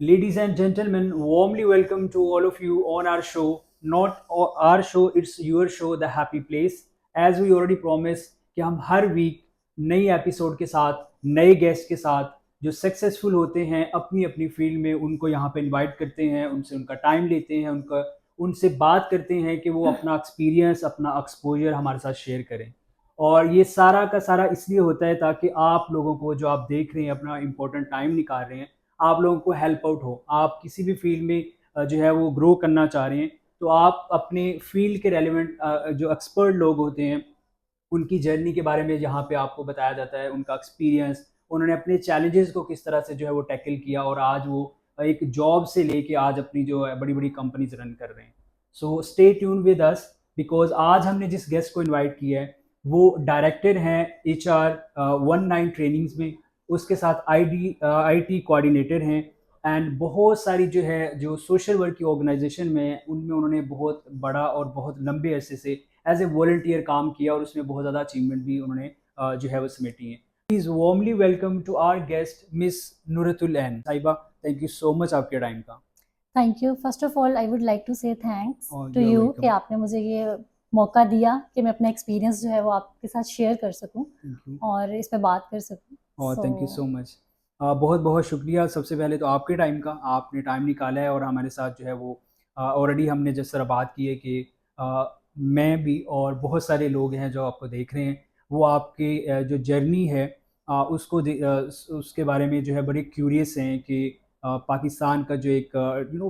Ladies and gentlemen, warmly welcome to all of you on our show. Not our show, it's your show, The Happy Place. As we already promised कि हम हर week नई episode के साथ नए guest के साथ जो successful होते हैं अपनी अपनी फील्ड में उनको यहाँ पे इनवाइट करते हैं, उनसे उनका टाइम लेते हैं, उनका उनसे बात करते हैं कि वो अपना एक्सपीरियंस, अपना एक्सपोजर हमारे साथ शेयर करें। और ये सारा का सारा इसलिए होता है ताकि आप लोगों को, जो आप देख रहे हैं, अपना इम्पोर्टेंट टाइम निकाल रहे हैं, आप लोगों को हेल्प आउट हो। आप किसी भी फील्ड में जो है वो ग्रो करना चाह रहे हैं, तो आप अपने फील्ड के रेलिवेंट जो एक्सपर्ट लोग होते हैं उनकी जर्नी के बारे में यहाँ पे आपको बताया जाता है, उनका एक्सपीरियंस, उन्होंने अपने चैलेंजेस को किस तरह से जो है वो टैकल किया और आज वो एक जॉब से लेके आज अपनी जो है बड़ी बड़ी कंपनीज रन कर रहे हैं। So stay tune with us, because आज हमने जिस गेस्ट को इनवाइट किया है वो डायरेक्टर हैं HR 19 ट्रेनिंग्स में, उसके साथ IT कोऑर्डिनेटर हैं, एंड बहुत सारी जो है जो सोशल वर्क की ऑर्गेनाइजेशन में उनमें उन्होंने बहुत बड़ा और बहुत लंबे अरसे से एज ए वॉलंटियर काम किया और उसमें बहुत ज़्यादा अचीवमेंट भी उन्होंने जो है वो समेटी हैं। Please warmly welcome to our guest miss Nurtul Ain Sahiba. Thank you so much आपके टाइम का। Thank you. First of all I would like to say thanks और टू यू आर यू कि वेलकम। आपने मुझे ये मौका दिया कि मैं अपना एक्सपीरियंस जो है वो आपके साथ शेयर कर सकूं थैंक यू। और इस पे बात कर सकूं। और so thank you so much. बहुत बहुत शुक्रिया सबसे पहले तो आपके टाइम का, आपने टाइम निकाला है और हमारे साथ जो है वो ऑलरेडी हमने जिस तरह बात की है कि मैं भी और बहुत सारे लोग हैं जो आपको देख रहे हैं, वो आपकी जो जर्नी है उसके बारे में जो है बड़े क्यूरियस हैं कि पाकिस्तान का जो एक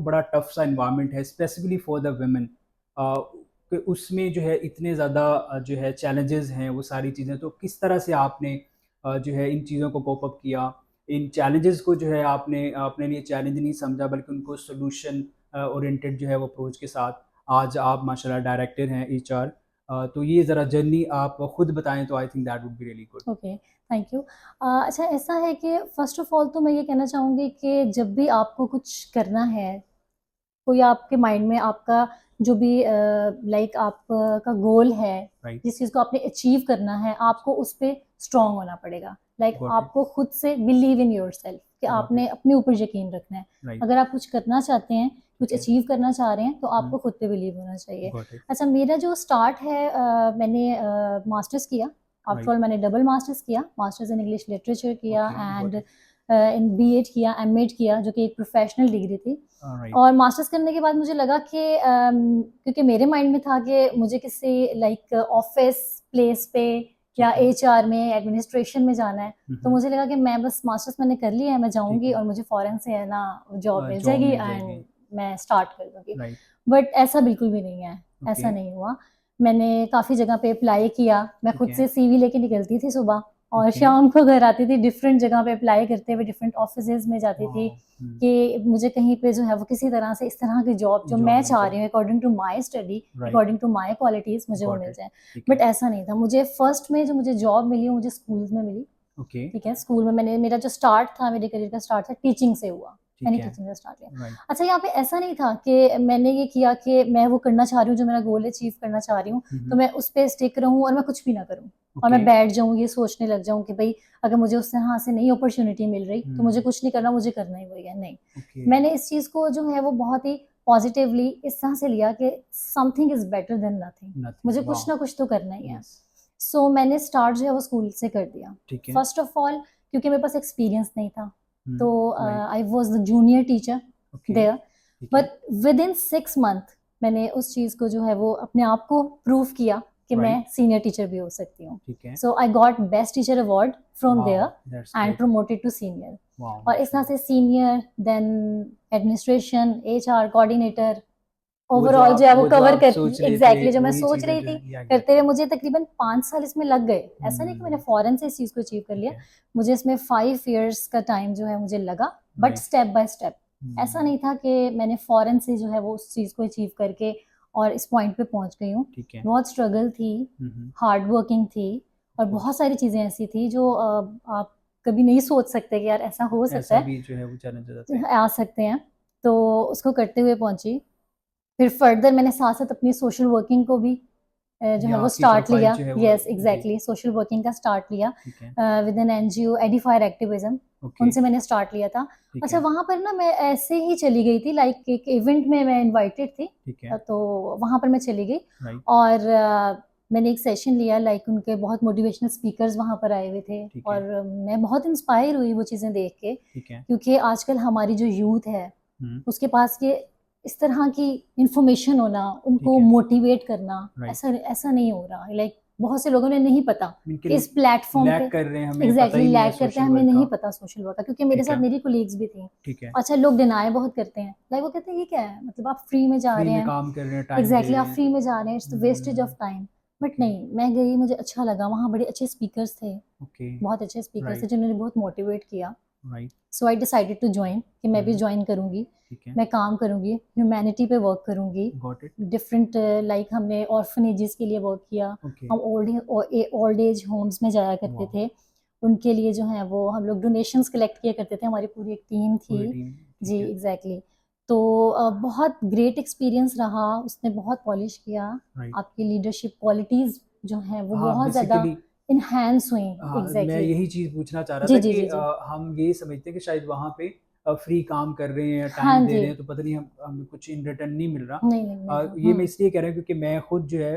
बड़ा टफ सा इन्वायरमेंट है स्पेसिफिकली फॉर द वेमेन, कि उसमें जो है इतने ज़्यादा जो है चैलेंजेस हैं, वो सारी चीज़ें, तो किस तरह से आपने जो है इन चीज़ों को कोप अप किया, इन चैलेंजेस को जो है आपने अपने लिए चैलेंज नहीं समझा बल्कि उनको सोल्यूशन ओरिएंटेड जो है वो अप्रोच के साथ आज आप माशाल्लाह डायरेक्टर हैं HR। तो ये ज़रा जर्नी आप खुद बताएं तो I think that would be really good. Okay, thank you. अच्छा, ऐसा है कि फ़र्स्ट ऑफ ऑल तो मैं ये कहना चाहूँगी कि जब भी आपको कुछ करना है, कोई आपके माइंड में आपका जो भी लाइक आपका गोल है, राइट। जिस चीज़ को आपने अचीव करना है, आपको उस पे स्ट्रांग होना पड़ेगा। Like got it. आपको खुद से बिलीव इन योरसेल्फ कि गॉट इट। आपने अपने ऊपर यकीन रखना है। राइट। अगर आप कुछ करना चाहते हैं, कुछ ठीक है। अचीव करना चाह रहे हैं, तो आपको खुद पे बिलीव होना चाहिए। Got it. अच्छा, मेरा जो स्टार्ट है, मैंने मास्टर्स किया। After right. ऑल मैंने डबल मास्टर्स किया, मास्टर्स इन इंग्लिश लिटरेचर किया okay. Got and it. In B.Ed किया, M.Ed किया, जो कि एक प्रोफेशनल डिग्री थी। राइट। और मास्टर्स करने के बाद मुझे लगा कि क्योंकि मेरे माइंड में था कि मुझे किसी लाइक ऑफिस प्लेस पे या ठीक है। HR में एडमिनिस्ट्रेशन में जाना है, तो हम्म। मुझे लगा कि मैं बस मास्टर्स मैंने कर लिया है, मैं ठीक जाऊंगी है। और मुझे फ़ौरन से है ना जॉब मिल जॉब जाएगी मिल जाएगी। एंड मैं स्टार्ट कर दूंगी। राइट। बट ऐसा बिल्कुल भी नहीं है, ओके। ऐसा नहीं हुआ। मैंने काफ़ी जगह पे अप्लाई किया, मैं ठीक खुद है। से CV लेके निकलती थी सुबह और ओके। शाम को घर आती थी, डिफरेंट जगह पे अप्लाई करते हुए डिफरेंट ऑफिसेज में जाती थी वाओ। कि मुझे कहीं पे जो है वो किसी तरह से इस तरह की जॉब जो जॉब मैं मिल चाह जाए। रही हूँ according to my study, right. According to my qualities, मुझे वो गॉट मिल इट। जाए। ठीक बट है। ऐसा नहीं था। मुझे फर्स्ट में जो मुझे जॉब मिली वो मुझे स्कूल्स में मिली। ओके। ठीक है, स्कूल में मैंने मेरा जो स्टार्ट था, मेरे करियर का स्टार्ट था टीचिंग से हुआ। मैंने ठीक है। टीचिंग से स्टार्ट किया। राइट। अच्छा, यहाँ पे ऐसा नहीं था कि मैंने ये किया कि मैं वो करना चाह रही हूँ जो मेरा गोल अचीव करना चाह रही हूँ, तो मैं उस पर स्टिक रहूँ और मैं कुछ भी ना करूँ और ओके। मैं बैठ जाऊँ ये सोचने लग जाऊँ कि भाई अगर मुझे उस तरह से नई अपॉर्चुनिटी मिल रही तो मुझे कुछ नहीं करना, मुझे करना ही वही है। नहीं, ओके। मैंने इस चीज़ को जो है वो बहुत ही पॉजिटिवली इस तरह से लिया कि something is better than nothing, nothing. मुझे वाओ। कुछ ना कुछ तो करना ही है। यस। सो मैंने स्टार्ट जो है वो स्कूल से कर दिया। ठीक है। फर्स्ट ऑफ ऑल क्योंकि मेरे पास एक्सपीरियंस नहीं था, तो right. I was the junior teacher okay. There. ठीक है। बट विद इन 6 मंथ मैंने उस चीज़ को जो है वो अपने आप को प्रूव किया कि मैं राइट। सीनियर टीचर भी हो सकती हूँ। ठीक है। So I got best teacher award from wow. There that's and great. Promoted to senior. Wow और इस तरह माशाल्लाह। से senior, then administration, HR coordinator, वो जो ओवरऑल जो है वो जो कवर आप कर सोच रहे थे एग्जैक्टली जो मैं वही सोच चीज़ें रही जो थी है या करते हुए एग्जैक्टली। मुझे तकरीबन 5 साल इसमें लग गए। ऐसा नहीं कि मैंने फौरन से इस चीज़ को अचीव कर ठीक लिया। है। मुझे इसमें 5 years का टाइम जो है मुझे लगा, but right. Step by step. ऐसा नहीं था कि मैंने फौरन से जो है वो उस चीज़ को अचीव करके और इस पॉइंट पे पहुंच गई हूँ। ठीक है। बहुत स्ट्रगल थी, ऑफ हार्ड वर्किंग थी और कोर्स। बहुत सारी चीज़ें ऐसी थी जो आप कभी नहीं सोच सकते कि यार ऐसा हो सकता ऐसा है, भी जो है वो चैलेंजेस आते हैं। आ सकते हैं। तो उसको करते हुए पहुंची। फिर फर्दर मैंने साथ साथ अपनी सोशल वर्किंग को भी जो ये है वो आपकी स्टार्ट प्रोफाइल लिया। जो है वो यस जी, एग्जैक्टली, सोशल वर्किंग का स्टार्ट लिया ठीक है, with an NGO edifier activism, okay, उनसे मैंने स्टार्ट लिया था। ठीक अच्छा है, वहाँ पर ना मैं ऐसे ही चली गई थी, लाइक एक इवेंट में मैं इनवाइटेड थी, ठीक है, तो वहाँ पर मैं चली गई राइट, और मैंने एक सेशन लिया, लाइक उनके बहुत मोटिवेशनल स्पीकर्स वहाँ पर आए हुए थे ठीक है, और मैं बहुत इंस्पायर हुई वो चीज़ें देख के, ठीक है, क्योंकि आजकल हमारी जो यूथ है हुँ, उसके पास ये इस तरह की इंफॉर्मेशन होना, ठीक उनको है, मोटिवेट करना, राइट। ऐसा ऐसा नहीं हो रहा, लाइक बहुत से लोगों ने नहीं पता इनके कि इस प्लेटफॉर्म लैग पे कर रहे हैं, हमें पता एग्जैक्टली ही नहीं है लैग करते हैं, सोशल हमें वर्क नहीं का। पता सोशल वर्क का, क्योंकि मेरे ठीक साथ है, मेरी कोलीग्स भी थी। ठीक है। अच्छा लोग डिनाई बहुत करते हैं, लाइक वो कहते हैं ये क्या है, मतलब आप फ्री में जा फ्री रहे में हैं, काम कर रहे हैं, टाइम दे एग्जैक्टली रहे आप हैं। फ्री में जा रहे हैं, it's wastage of time. But okay, नहीं, मैं गई, मुझे अच्छा लगा, वहाँ बड़े अच्छे स्पीकर्स थे, ओके, बहुत अच्छे स्पीकर्स थे राइट, जिन्होंने बहुत मोटिवेट किया। Right, so I decided to join कि मैं भी ज्वाइन करूँगी, ठीक है, मैं काम करूँगी, ह्यूमैनिटी पे वर्क करूँगी, गॉट इट, डिफरेंट लाइक हमने ऑर्फनेजेस के लिए वर्क किया, ओके, हम ओल्ड एज होम्स में जाया करते वाह! थे, उनके लिए जो है वो हम लोग डोनेशंस कलेक्ट किया करते थे, हमारी पूरी एक टीम थी। पूरी टीम, जी ठीक है, एग्जैक्टली, तो बहुत ग्रेट एक्सपीरियंस रहा, उसने बहुत पॉलिश किया, राइट। आपकी लीडरशिप क्वालिटीज़ जो हैं वो हाँ, बहुत ज़्यादा बेसिकली इन्हांस हुई। हाँ, मैं एग्जैक्टली, यही चीज़ पूछना चाह रहा जी था जी कि जी जी, हम ये समझते हैं कि शायद वहाँ पे फ्री काम कर रहे हैं, हाँ टाइम दे जी, रहे हैं, तो पता नहीं हम हमें कुछ इन रिटर्न नहीं मिल रहा। नहीं नहीं मिल रहा, ये मैं इसलिए कह रहा हूँ क्योंकि मैं खुद जो है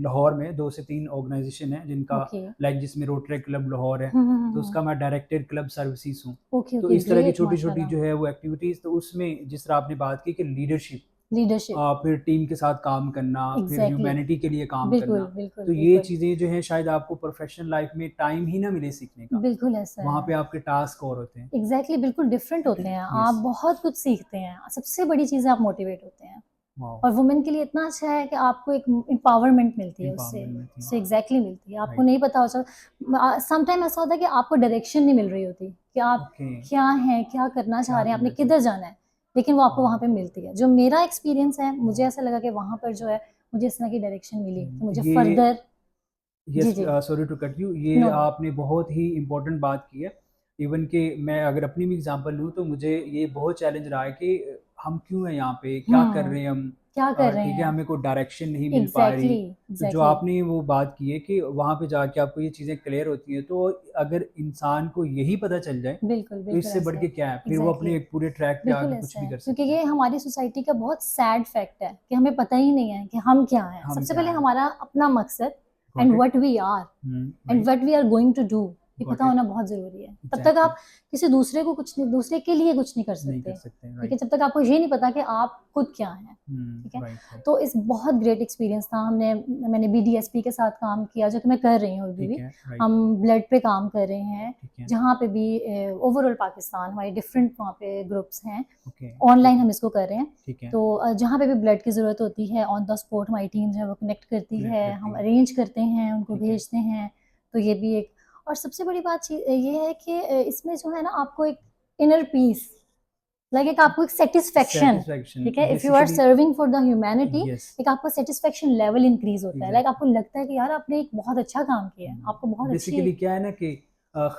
लाहौर में 2 से 3 ऑर्गनाइज़ेशन है जिनका ओके, लाइक जिसमें रोटरी क्लब लाहौर है, तो हम्म, उसका मैं डायरेक्टर क्लब सर्विसेज़ हूँ। ओके तो ओके, इस तरह की ग्रेट छोटी-छोटी माशाल्लाह, जो है वो एक्टिविटीज़, तो उसमें जिस तरह आपने बात की कि लीडरशिप, लीडरशिप, फिर टीम के साथ काम करना, फिर एग्जैक्टली, ह्यूमैनिटी के लिए काम बिल्कुल करना, बिल्कुल तो ये बिल्कुल, चीज़ें जो हैं शायद आपको प्रोफ़ेशनल लाइफ़ में टाइम ही ना मिले सीखने का। बिल्कुल ऐसा वहाँ है, पे आपके टास्क और होते हैं। एग्जैक्टली बिल्कुल डिफरेंट होते हैं, आप यस, बहुत कुछ सीखते हैं, सबसे बड़ी चीज़ है आप मोटिवेट होते हैं, वाओ! और वुमेन के लिए इतना अच्छा है कि आपको एक एम्पावरमेंट मिलती है उससे, एम्पावरमेंट मिलती है, उससे एग्जैक्टली मिलती है, आपको राइट, नहीं पता होता, समटाइम ऐसा होता है कि आपको डायरेक्शन नहीं मिल रही होती कि आप ओके, क्या हैं, क्या करना चाह क्या रहे हैं, आपने करना किधर चाहते हैं? जाना है, लेकिन वो आपको वहाँ वाओ! पे मिलती है। जो मेरा एक्सपीरियंस है, मुझे वाओ! ऐसा लगा कि वहाँ पर जो है मुझे इस तरह की डायरेक्शन मिली कि मुझे ये फर्दर, जी यस, जी, सॉरी टू कट यू, ये नो नो, आपने बहुत ही इम्पोर्टेंट बात की है। इवन कि मैं अगर अपनी भी एग्ज़ाम्पल लूँ तो मुझे ये बहुत चैलेंज रहा है कि हम क्यों हैं यहाँ पे? क्या कर रहे हैं हम? क्या कर रहे ठीक है, हैं, हमें कोई डायरेक्शन नहीं मिल पा रही। एग्जैक्टली तो जो एग्जैक्टली, आपने वो बात की है कि वहाँ पे जाके आपको ये चीज़ें क्लियर होती हैं, तो अगर इंसान को यही पता चल जाए, बिल्कुल तो बिल्कुल इससे बढ़ ऐसा के है, क्या है? फिर वो एग्जैक्टली अपने एक पूरे ट्रैक पे बिल्कुल आगे कुछ ऐसा भी है, कर क्योंकि सकते हैं। ये हमारी सोसाइटी का बहुत सैड फैक्ट है कि हमें पता ही नहीं है कि हम क्या हैं। हम सबसे क्या पहले हैं? हमारा अपना मकसद got and it? What we are and right, what we are going to do, ये गॉट पता इट, होना बहुत ज़रूरी है। तब तक एग्ज़ैक्टली, आप किसी दूसरे को कुछ नहीं, दूसरे के लिए कुछ नहीं कर नहीं कर सकते, सकते, ठीक है? राइट। जब तक आपको ये नहीं पता कि आप खुद क्या हैं, ठीक है? राइट, राइट, तो इस बहुत ग्रेट एक्सपीरियंस था, मैंने बीडीएसपी के साथ काम किया, जो कि मैं कर रही हूँ अभी ठीक भी। है, राइट, हम ब्लड पे काम कर रहे हैं, ठीक है, जहाँ पे भी ओवरऑल पाकिस्तान हमारे डिफरेंट वहाँ पे ग्रुप्स हैं, ओके, ऑनलाइन ठीक है, हम इसको कर रहे हैं। ठीक है, तो जहाँ पे भी ब्लड की ज़रूरत होती है, ऑन द स्पॉट हमारी टीम जो है वो कनेक्ट करती कनेक्ट है, करती हम है, अरेंज करते हैं, उनको ठीक है, भेजते हैं। तो ये भी एक, और सबसे बड़ी बात ये है कि इसमें जो है ना आपको एक इनर पीस, लाइक एक आपको एक सेटिस्फेक्शन, सैटिस्फैक्शन ठीक है, if you are basically, serving for the humanity, yes, एक आपका सेटिस्फेक्शन लेवल इंक्रीज होता है, लाइक एग्ज़ैक्टली, आपको लगता है कि यार आपने एक बहुत अच्छा काम किया है, आपको बहुत अच्छी, बेसिकली क्या है ना कि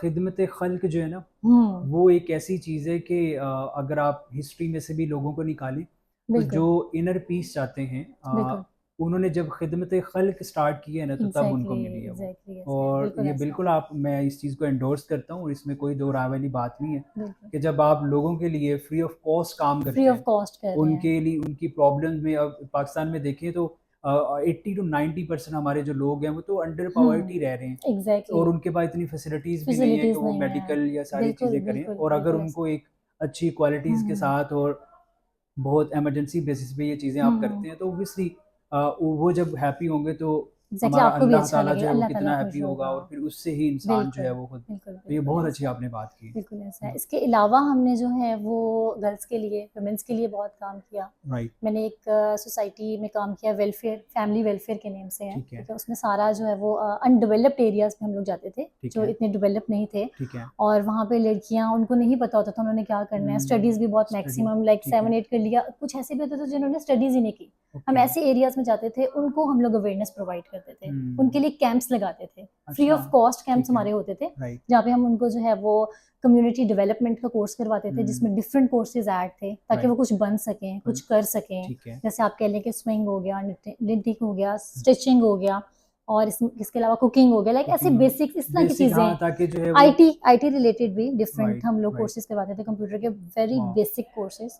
खिदमत खल्क जो है ना, हम्म, वो एक ऐसी चीज़ है कि अगर आप हिस्ट्री में से भी लोगों को निकालें, तो बिल्कुल जो इनर पीस चाहते हैं, बिल्कुल, उन्होंने जब खिदमत खल्क स्टार्ट की है ना, तो तब उनको एग्जैक्टली मिली है वो। एग्जैक्टली ऐसा है, और बिल्कुल ये ऐसा है, बिल्कुल आप, मैं इस चीज़ को एंडोर्स करता हूँ और इसमें कोई दो राय वाली बात नहीं है बिल्कुल कि जब आप लोगों के लिए फ्री ऑफ कॉस्ट काम फ्री करते ऑफ हैं, कॉस्ट कर रहे हैं, उनके लिए उनकी प्रॉब्लम्स में, अब पाकिस्तान में देखें तो 80 टू 90% हमारे जो लोग हैं वो तो अंडर पावर्टी रह रहे हैं, एग्जैक्टली, और उनके पास इतनी फैसिलिटीज़ भी नहीं है कि फैसिलिटीज वो नहीं है, मेडिकल या सारी बिल्कुल चीज़ें करें, बिल्कुल और अगर बिल्कुल ऐसा, उनको एक अच्छी क्वालिटीज़ के साथ और बहुत इमरजेंसी बेसिस पे ये चीज़ें आप करते हैं, तो ऑब्वियसली वो जब हैप्पी होंगे तो एग्जैक्टली हमारा आपको भी अल्लाह अच्छा ताला जो लगेगा, है वो अल्लाह ताला कितना हैप्पी खुश होगा, होगा, और फिर उससे ही इंसान जो बिल्कुल, है वो खुद, बिल्कुल, तो ये बिल्कुल बहुत अच्छी ऐसा है, आपने बात की। बिल्कुल ऐसा है। इसके अलावा हमने जो है वो गर्ल्स के लिए, वुमेन्स के लिए बहुत काम किया। राइट, मैंने एक सोसाइटी में काम किया, वेलफेयर, फैमिली वेलफेयर के नेम से है, ठीक है, ठीक है? उसमें सारा जो है वो अनडेवलप्ड एरियाज़ में हम लोग जाते थे, ठीक जो है, इतने डेवलप नहीं थे, ठीक है, और वहाँ पे लड़कियाँ, उनको नहीं पता होता था उन्होंने क्या करना है, स्टडीज़ भी बहुत स्टडी, मैक्सिमम लाइक ठीक है, 7-8 कर लिया, कुछ ऐसे भी होते थे जिन्होंने स्टडीज़ ही नहीं की। हम ओके, ऐसे एरियाज़ में जाते थे, उनको हम लोग अवेयरनेस प्रोवाइड करते थे, उनके लिए कैंप्स लगाते थे, फ्री अच्छा, ऑफ कॉस्ट कैंप्स ठीक है, हमारे होते थे, राइट, जहाँ पे हम उनको जो है वो कम्युनिटी डेवलपमेंट का कोर्स करवाते थे हम्म। जिसमें डिफरेंट कोर्सेज ऐड थे ताकि Right. वो कुछ बन सकें, कुछ कर सकें। ठीक है। जैसे आप कह लें कि स्विंग हो गया, निटिंग हो गया, स्टिचिंग हो गया, और इसके अलावा कुकिंग हो गया, लाइक ऐसे Cooking, बेसिक इस तरह की बेसिक, हाँ, चीजें। ताकि जो है वो आईटी रिलेटेड भी डिफरेंट Right, हम लोग right. कोर्सेज करवाते थे कंप्यूटर के, वेरी Wow. बेसिक कोर्सेज,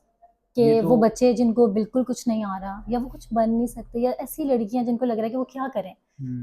ये कि तो वो बच्चे जिनको बिल्कुल कुछ नहीं आ रहा या वो कुछ बन नहीं सकते, या ऐसी लड़कियां जिनको लग रहा है कि वो क्या करें,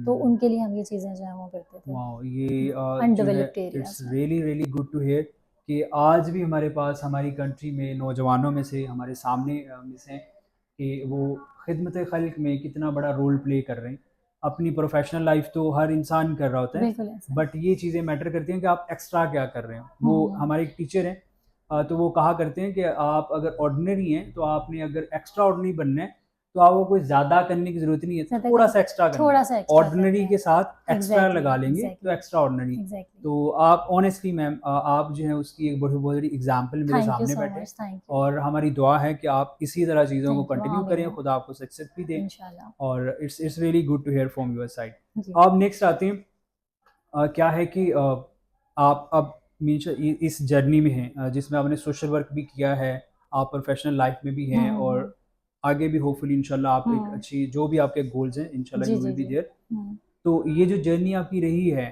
तो उनके लिए हम ये चीजें जो है वो करते थे वाओ, ये जो है अनडेवलप्ड इट्स एरियाज में। Really really good to hear कि आज भी हमारे पास हमारी कंट्री में नौजवानों में से हमारे सामने में से कि वो खिदमत खल्क में कितना बड़ा रोल प्ले कर रहे हैं। अपनी प्रोफेशनल लाइफ तो हर इंसान कर रहा होता है, बिल्कुल ऐसा है। बट ये चीज़ें मैटर करती हैं कि आप एक्स्ट्रा क्या कर रहे हो। वो हम्म, हमारे एक टीचर हैं, तो वो कहा करते हैं कि आप अगर ऑर्डिनरी हैं तो आपने अगर एक्स्ट्रा ऑर्डिनरी बनना है तो आपको कोई ज़्यादा करने की ज़रूरत नहीं है, ज्यादा थोड़ा कर- सा एक्स्ट्रा करना थोड़ा है। सा एक्स्ट्रा ऑर्डिनरी करना के है। साथ एक्स्ट्रा एग्जैक्टली लगा लेंगे तो एग्जैक्टली एक्स्ट्रा ऑर्डिनरी। एग्जैक्टली। तो आप ऑनेस्टली मैम, आप जो है उसकी एक बहुत बड़ी एग्जाम्पल मेरे थैंक यू सामने सो बैठे, मच, थैंक यू, और हमारी दुआ है कि आप इसी तरह चीज़ों को थैंक यू, कंटिन्यू करें, आमीन, खुदा आपको सक्सेस भी दे, इंशाल्लाह। और it's really good to hear from your side. जी अब नेक्स्ट आते हैं, क्या है कि आप अब मीन्स इस जर्नी में हैं, जिसमें आपने सोशल वर्क भी किया है, आप प्रोफेशनल लाइफ में भी हैं, और आगे भी होपफुली इंशाल्लाह आप एक अच्छी, जो भी आपके गोल्स हैं इंशाल्लाह जी यू विल जी बी जी। देयर। तो ये जो जर्नी आपकी रही है,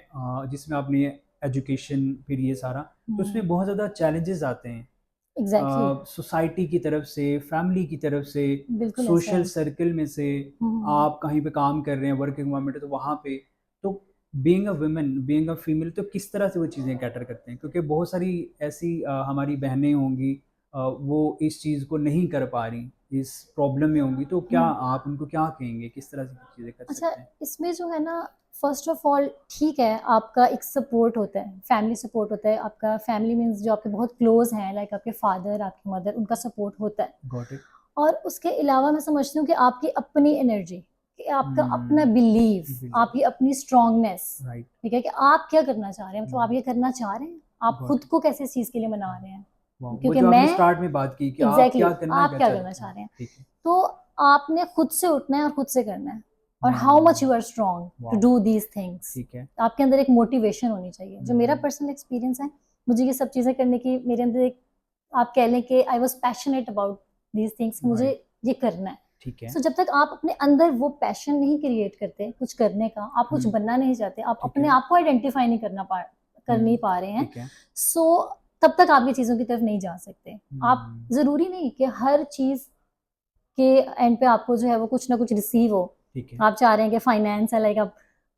जिसमें आपने एजुकेशन फिर ये सारा, तो उसमें बहुत ज़्यादा चैलेंजेस आते हैं एग्जैक्टली, सोसाइटी की तरफ से, फैमिली की तरफ से, बिल्कुल ऐसा सोशल है। सर्कल में से। हम्म, आप कहीं पे काम कर रहे हैं, वर्क इन्वायरमेंट है, तो वहाँ पे तो being a women, being a female, तो किस तरह से वो चीज़ें कैटर करते हैं, क्योंकि बहुत सारी ऐसी हमारी बहनें होंगी, वो इस चीज़ को नहीं कर पा रही, इस प्रॉब्लम में होंगी, तो क्या आप उनको क्या कहेंगे, किस तरह से चीज़ें कर अच्छा, सकते हैं? इसमें जो है ना, फर्स्ट ऑफ ऑल ठीक है, आपका एक सपोर्ट होता है, फैमिली सपोर्ट होता है, आपका फैमिली मीन्स जो आपके बहुत क्लोज हैं, लाइक आपके फादर, आपकी मदर, उनका सपोर्ट होता है। Got it. और उसके अलावा मैं समझती हूँ कि आपकी अपनी एनर्जी, कि आपका अपना बिलीव, बिल्कुल। आपकी अपनी स्ट्रांगनेस, राइट। ठीक है, कि आप क्या करना चाह रहे हैं, मतलब आप ये करना चाह रहे हैं, आप गॉट खुद इट। को कैसे इस चीज़ के लिए मना रहे हैं, वो क्योंकि जो आपने मैं स्टार्ट में बात की कि आप एग्जैक्टली क्या exactly, करना, आप क्या चाहते करना हैं। चाह रहे हैं, ठीक है। तो आपने खुद से उठना है और खुद से करना है, और how much you are strong to वाह, डू दीज थिंग्स। ठीक है। आपके अंदर एक मोटिवेशन होनी चाहिए। जो मेरा हम्म। पर्सनल एक्सपीरियंस है, मुझे ये सब चीज़ें करने की, मेरे अंदर एक, आप कह लें कि I was passionate about these things, मुझे राइट। ये करना है। ठीक है। सो जब तक आप अपने अंदर वो पैशन नहीं क्रिएट करते कुछ करने का, आप कुछ बनना नहीं चाहते, आप ठीक अपने है। आप को आइडेंटिफाई नहीं कर नहीं पा रहे हैं, ठीक है। सो तब तक आप ये चीज़ों की तरफ नहीं जा सकते। आप हम्म। ज़रूरी नहीं कि हर चीज़ के एंड पे आपको जो है वो कुछ ना कुछ रिसीव हो। ठीक है। आप चाह रहे हैं कि फाइनेंस है, लाइक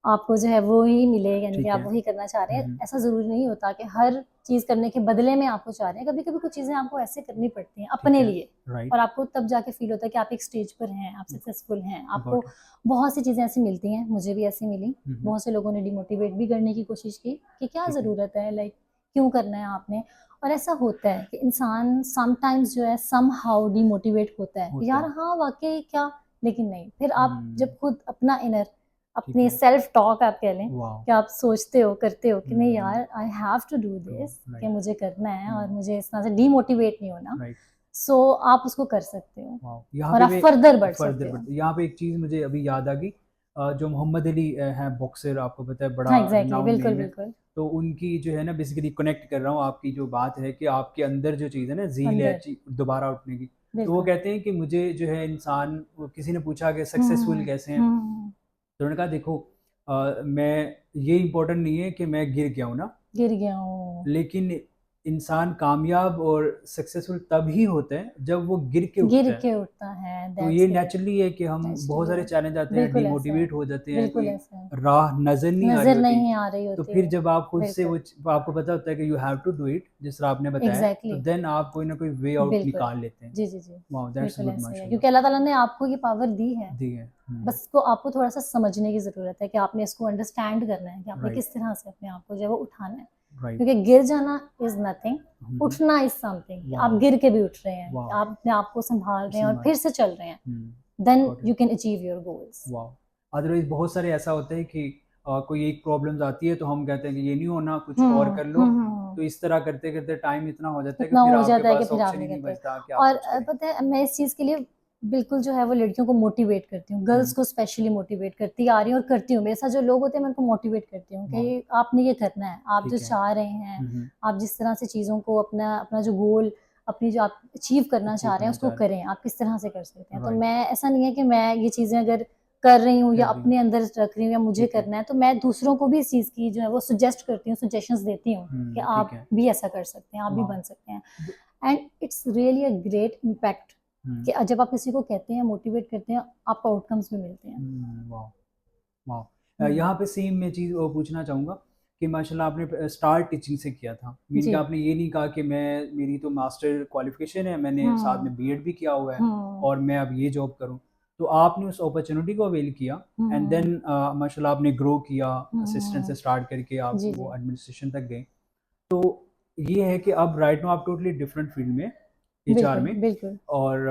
आपको जो है वो ही मिले, यानी कि ठीक आप है। वही करना चाह रहे हैं, हम्म। ऐसा ज़रूरी नहीं होता कि हर चीज़ करने के बदले में आपको चाह रहे हैं। कभी कभी कुछ चीज़ें आपको ऐसे करनी पड़ती हैं अपने है। लिए, राइट। और आपको तब जाके फील होता है कि आप एक स्टेज पर हैं, आप सक्सेसफुल हैं, आपको गॉट इट। बहुत सी चीज़ें ऐसी मिलती हैं, मुझे भी ऐसी मिली। बहुत से लोगों ने डिमोटिवेट भी करने की कोशिश की कि क्या ठीक है। ज़रूरत है, लाइक क्यों करना है आपने। और ऐसा होता है कि इंसान समटाइम्स जो है सम हाउ डिमोटिवेट होता है, होता यार है। हाँ वाकई क्या, लेकिन नहीं, फिर आप जब हम्म। खुद अपना इनर, ठीक अपनी है। सेल्फ टॉक आप कह लें, वाह। कि आप सोचते हो, करते हो कि नहीं हम्म। यार, I have to do this, कि राइट। मुझे करना है और हम्म। मुझे इस तरह से डीमोटिवेट नहीं होना। राइट। सो आप उसको कर सकते हो वाह, यहाँ और पे आप मैं फर्दर बढ़ फर्दर सकते हो। बढ़, यहाँ पे एक चीज़ मुझे अभी याद आ गई, जो मोहम्मद अली हैं बॉक्सर, आपको पता है, बड़ा हाँ एग्जैक्टली, रिनाउंड बिल्कुल नेम है। बिल्कुल। तो उनकी जो है ना, बेसिकली कनेक्ट कर रहा हूँ आपकी जो बात है कि आपके अंदर जो चीज़ है ना, ज़ील है अंदर दोबारा उठने की। तो वो बिल्कुल। कहते हैं कि मुझे जो है इंसान, किसी ने पूछा कि सक्सेसफुल कैसे हैं, हम्म, तो उन्होंने कहा देखो, मैं, ये इम्पोर्टेंट नहीं है कि मैं गिर गया हूँ ना, गिर गया हूँ, लेकिन इंसान कामयाब और सक्सेसफुल तभी होता है जब वो गिर के गिर उठता है। के उठता है, तो ये दैट्स इट, नेचुरली है कि हम बहुत नेचुरली सारे है, चैलेंज आते हैं, बिल्कुल ऐसा है, डिमोटिवेट हो जाते हैं, बिल्कुल कोई ऐसा है, राह नजर नहीं आ रही नजर होती। नहीं आ रही तो होती फिर है, जब आप खुद से बिल्कुल, आपको पता होता है कि you have to do it, जिस तरह आपने बताया, तो एग्जैक्टली, देन आप कोई ना कोई वे आउट बिल्कुल, निकाल लेते हैं। जी जी जी, वाह, दैट्स बिल्कुल गुड, ऐसे ही है, माशाल्लाह। क्योंकि अल्लाह ताला ने आपको ये पावर दी है, दी है। बस इसको आपको थोड़ा सा समझने की ज़रूरत है कि आपने इसको अंडरस्टैंड करना है कि आपने राइट। किस तरह से अपने आप को जो है वो उठाना है। राइट। क्योंकि गिर जाना इज़ नथिंग, उठना इज़ समथिंग। आप वाह। गिर के भी उठ रहे हैं, वाह। आप अपने आप को संभाल रहे हैं और संभाल। फिर से चल रहे हैं, then got you it. Can achieve your goals. वाह, अदरवाइज बहुत सारे ऐसा होता है कि कोई एक प्रॉब्लम्स आती है तो हम कहते हैं कि ये नहीं होना, कुछ और कर लो। तो इस तरह करते करते टाइम इतना हो जाता है कि इतना फिर हो आपके जाता है कि पास फिर आप ऑप्शन ही नहीं नहीं करते। बचता कि आप और कुछ करें। पता है, मैं इस चीज़ के लिए बिल्कुल जो है वो लड़कियों को मोटिवेट करती हूँ, गर्ल्स को स्पेशली मोटिवेट करती आ रही हूँ और करती हूँ। मेरे साथ जो लोग होते हैं मैं उनको मोटिवेट करती हूँ वाह, कि आपने ये करना है, आप जो ठीक है। चाह रहे हैं, हम्म, आप जिस तरह से चीज़ों को अपना अपना जो गोल, अपनी जो आप अचीव करना अचीव चाह रहे हैं करना उसको चाह रहे करें, आप किस तरह से कर सकते हैं। तो राइट, मैं, ऐसा नहीं है कि मैं ये चीज़ें अगर कर रही हूँ या कर रही हूँ, अपने अंदर रख रही हूँ या मुझे ठीक है। करना है, तो मैं दूसरों को भी इस चीज़ की जो है वो सजेस्ट करती हूँ, सजेशंस देती हूँ कि ठीक आप है। भी ऐसा कर सकते हैं, आप भी वाह, बन सकते हैं। And it's really a great impact hmm, कि जब आप किसी को कहते हैं, मोटिवेट करते हैं, आपको आउटकम्स भी मिलते हैं। वाह, वाह। हुँ, यहाँ पे सेम मैं चीज़ पूछना चाहूँगा कि माशाल्लाह आपने स्टार्ट टीचिंग से किया था, मीन कि जी। आपने ये नहीं कहा कि मैं, मेरी तो मास्टर क्वालिफिकेशन है, मैंने साथ हुँ, में बीएड भी किया हुआ है हुँ, और मैं अब ये जॉब करूँ। तो आपने उस अपॉर्चुनिटी को अवेल किया एंड हुँ, देन माशाल्लाह आपने ग्रो किया, असिस्टेंट से हुँ, स्टार्ट करके आप जी, वो जी। एडमिनिस्ट्रेशन तक गए। तो ये है कि अब राइट नाउ आप टोटली डिफरेंट फील्ड में, एचआर बिल्कुल, में। बिल्कुल। और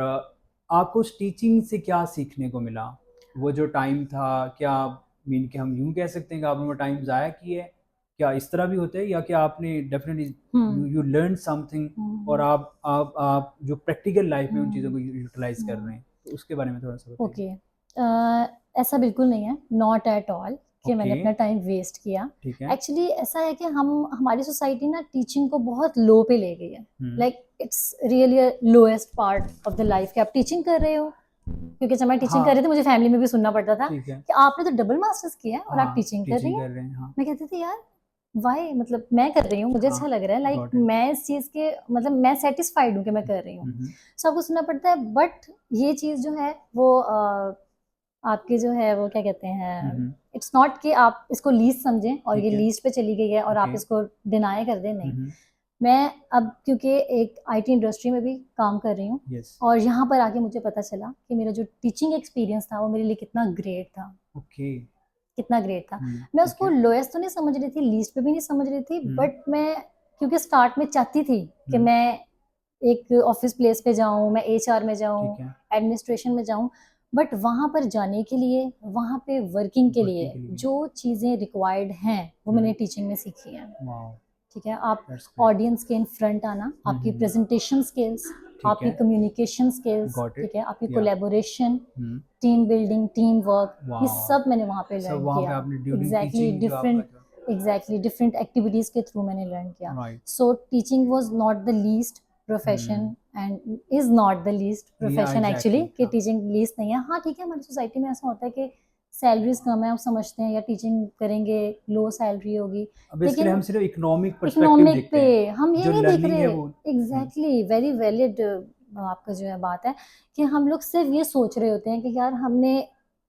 आपको उस टीचिंग से क्या सीखने को मिला? वो जो टाइम था, क्या मीन कि हम यूँ कह सकते हैं कि आपने वो टाइम ज़ाया किया है? क्या इस तरह भी होता है, या कि आपने definitely you hmm, you learn something और हुँ, आप जो प्रैक्टिकल लाइफ़ में उन चीज़ों हुँ, को यूटिलाइज़ कर रहे हुँ। हैं? तो उसके बारे में थोड़ा-सा बताइए। ओके। ऐसा बिल्कुल नहीं है, नॉट एट ऑल कि मैंने ओके, अपना टाइम वेस्ट किया। ठीक है। एक्चुअली ऐसा है कि हम, हमारी सोसाइटी ना टीचिंग को बहुत लो पे ले गई है। हुँ, like it's really a lowest part of the life कि आप टीचिंग कर रहे हो, क्योंकि जब मैं टीचिंग कर हाँ, रही थी मुझे फैमिली में भी सुनना पड़ता था ठीक है। कि आपने तो डबल मास्टर्स किया है और आप हाँ, टीचिंग कर रही टीचिंग हैं। कर रहे हैं, हाँ। मैं कहती थी यार व्हाई, मतलब मैं कर रही हूँ, मुझे हाँ, अच्छा लग रहा है, लाइक गॉट इट। मैं इस चीज़ के, मतलब मैं सैटिस्फाइड हूँ कि मैं कर रही हूँ। हुँ, हुँ, सबको सुनना पड़ता है, बट ये चीज़ जो है वो आपके जो है वो क्या कहते हुँ, हैं, हुँ, इट्स नॉट कि आप इसको लीज़ समझें और ये ठीक है, लीज़ पे चली गई है और आप ओके। इसको डिनाय कर दें, हुँ, नहीं। हुँ, मैं अब क्योंकि एक आईटी इंडस्ट्री में भी काम कर रही हूँ येस, और यहाँ पर आके मुझे पता चला कि मेरा जो टीचिंग एक्सपीरियंस था वो मेरे लिए कितना ग्रेट था, ओके, कितना ग्रेट था। मैं ठीक उसको है। लोएस्ट तो नहीं समझ रही थी, लीस्ट पे भी नहीं समझ रही थी, हुँ, बट मैं क्योंकि स्टार्ट में चाहती थी कि हुँ, मैं एक ऑफिस प्लेस पे जाऊँ, मैं एचआर में जाऊँ, ठीक है, एडमिनिस्ट्रेशन में जाऊँ, बट वहाँ पर जाने के लिए, वहाँ पे वर्किंग के वर्किंग लिए के लिए। जो चीज़ें रिक्वायर्ड हैं, वो मैंने हुँ, टीचिंग में सीखी हैं। वाओ! ठीक है, आप दैट्स ग्रेट। ऑडियंस के इन फ्रंट आना, हुँ, आपकी हुँ, हुँ, प्रेजेंटेशन स्किल्स, ठीक आपकी है, कम्युनिकेशन स्किल्स, गॉट इट, ठीक है, आपकी या कोलैबोरेशन, हुँ, टीम बिल्डिंग, टीम वर्क, ये वाओ! सब मैंने वहाँ पे सब लर्न वहाँ पे किया। आपने ड्यूरिंग एग्जैक्टली टीचिंग जो आपका डिफरेंट, जो एग्जैक्टली डिफरेंट एक्टिविटीज़ के थ्रू मैंने लर्न किया। Right, so teaching was not the least hmm, profession and is not the least या प्रोफेशन एक्चुअली, एग्ज़ैक्टली कि हाँ। टीचिंग लीस्ट नहीं है। हाँ ठीक है, हमारी सोसाइटी में ऐसा होता है कि सैलरीज कम है, आप समझते हैं, या टीचिंग करेंगे लो सैलरी होगी, बेसिकली हम लेकिन सिर्फ़ इकोनॉमिक पर्सपेक्टिव इकोनॉमिक पे देखते हैं, हम ये जो नहीं देख लर्निंग है रहे। वो एग्जैक्टली वेरी वैलिड आपका जो है बात है कि हम लोग सिर्फ ये सोच रहे होते हैं कि यार हमने